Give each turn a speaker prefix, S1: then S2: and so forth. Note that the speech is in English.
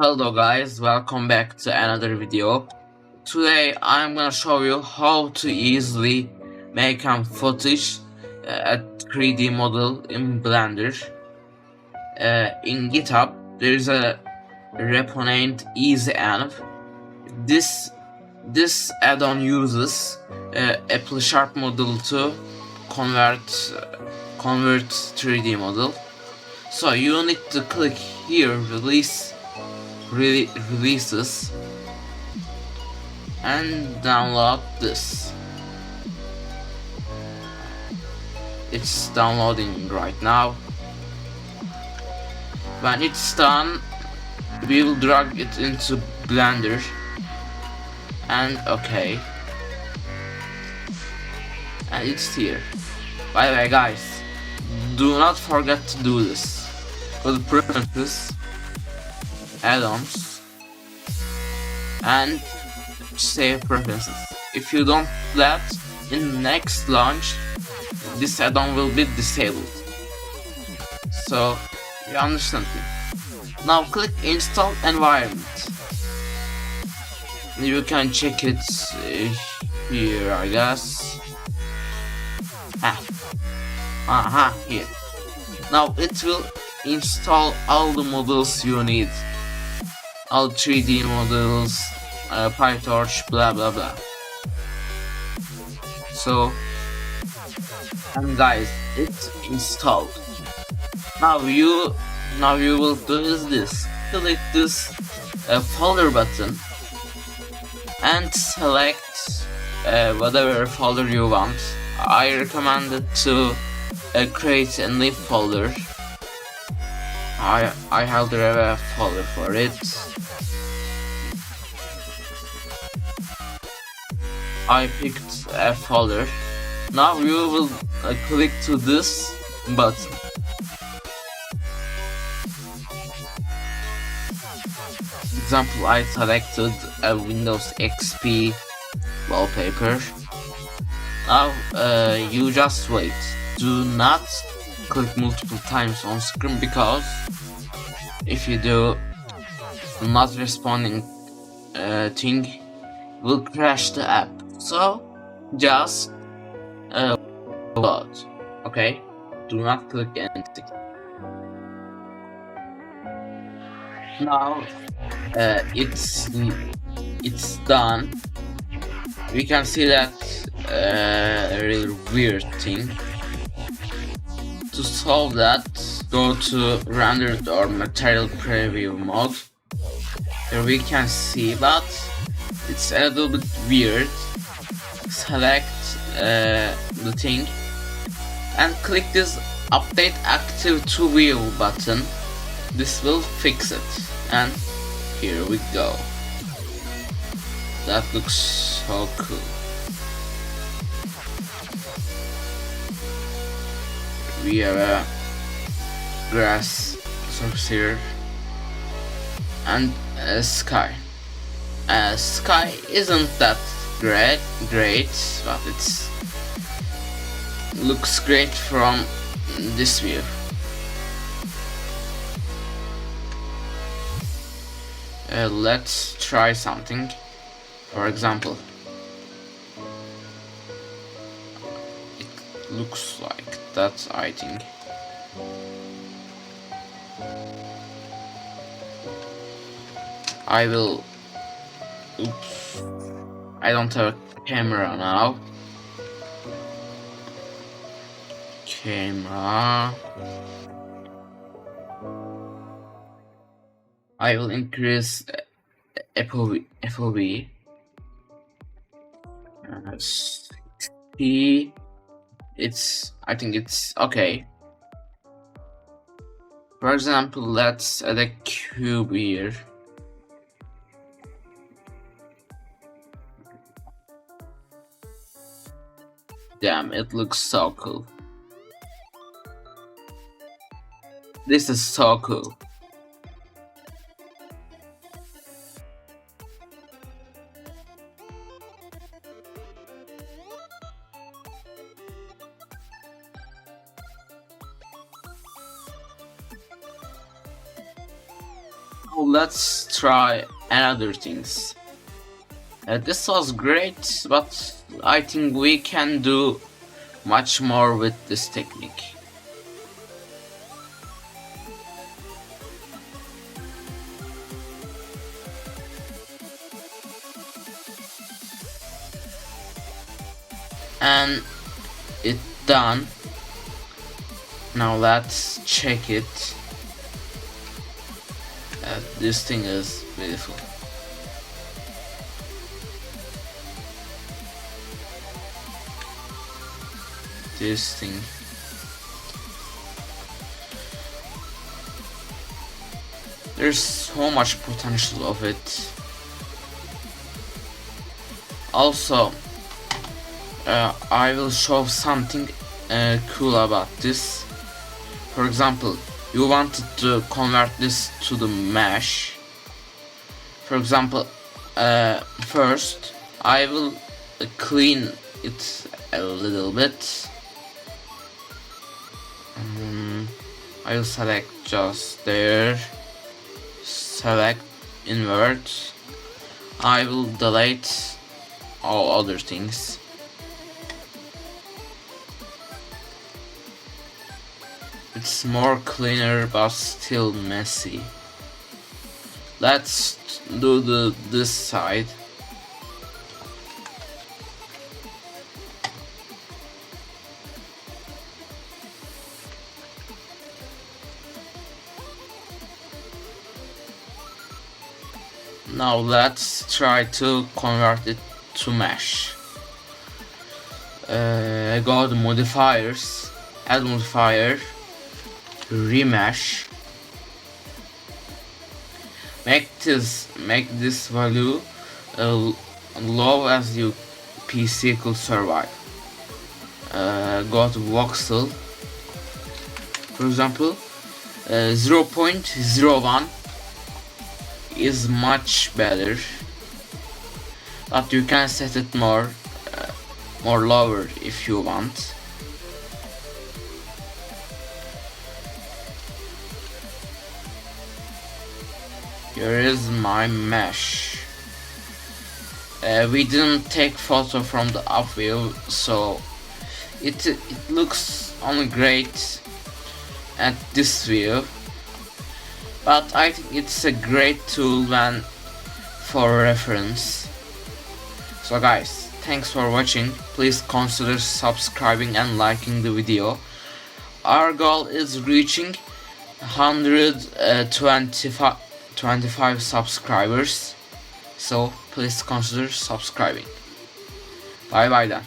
S1: Hello guys, welcome back to another video. Today I'm gonna show you how to easily make a footage a 3D model in Blender. In GitHub there is a repo named EasyEnv. This add-on uses Apple Sharp model to convert 3D model. So you need to click here releases and download this. It's downloading right now. When it's done, we will drag it into Blender and OK, and it's here. By the way guys, do not forget to do this. Go to preferences, add-ons, and save preferences. If you don't do that, in next launch this add-on will be disabled. So you understand me. Now click install environment. You can check it here, I guess. Here. Now it will install all the models you need. All 3D models, PyTorch, blah blah blah. So, and guys, it's installed. Now you will do is this. Click this folder button and select whatever folder you want. I recommend it to create a new folder. I have a folder for it. I picked a folder. Now you will click to this button. Example, I selected a Windows XP wallpaper. Now you just wait. Do not click multiple times on screen, because if you do, not responding thing will crash the app. So just load. Okay, do not click anything. Now it's done. We can see that a really weird thing. To solve that, go to rendered or material preview mode. Here we can see, but it's a little bit weird. Select the thing and click this update active to view button. This will fix it, and here we go. That looks so cool. We have a grass surface here and a sky. Sky isn't that great, but it looks great from this view. Let's try something. For example, it looks like that, I think. I will. Oops. I don't have a camera now. Camera. I will increase FOV. See, I think it's okay. For example, let's add a cube here. Damn, it looks so cool. This is so cool. Let's try another things. This was great, but I think we can do much more with this technique. And it's done. Now let's check it. This thing is beautiful. This thing. There's so much potential of it. Also, I will show something cool about this. For example, you wanted to convert this to the mesh. For example, first I will clean it a little bit. I will select just there, select invert. I will delete all other things. It's more cleaner but still messy. Let's do this side. Now let's try to convert it to mesh. Go to modifiers, add modifier, remesh. Make this value low as your PC could survive. Go to voxel. For example, 0.01 is much better, but you can set it more lower if you want. Here is my mesh. We didn't take photo from the up view, so it looks only great at this view. But I think it's a great tool for reference. So guys, thanks for watching. Please consider subscribing and liking the video. Our goal is reaching 125 subscribers. So please consider subscribing. Bye bye then.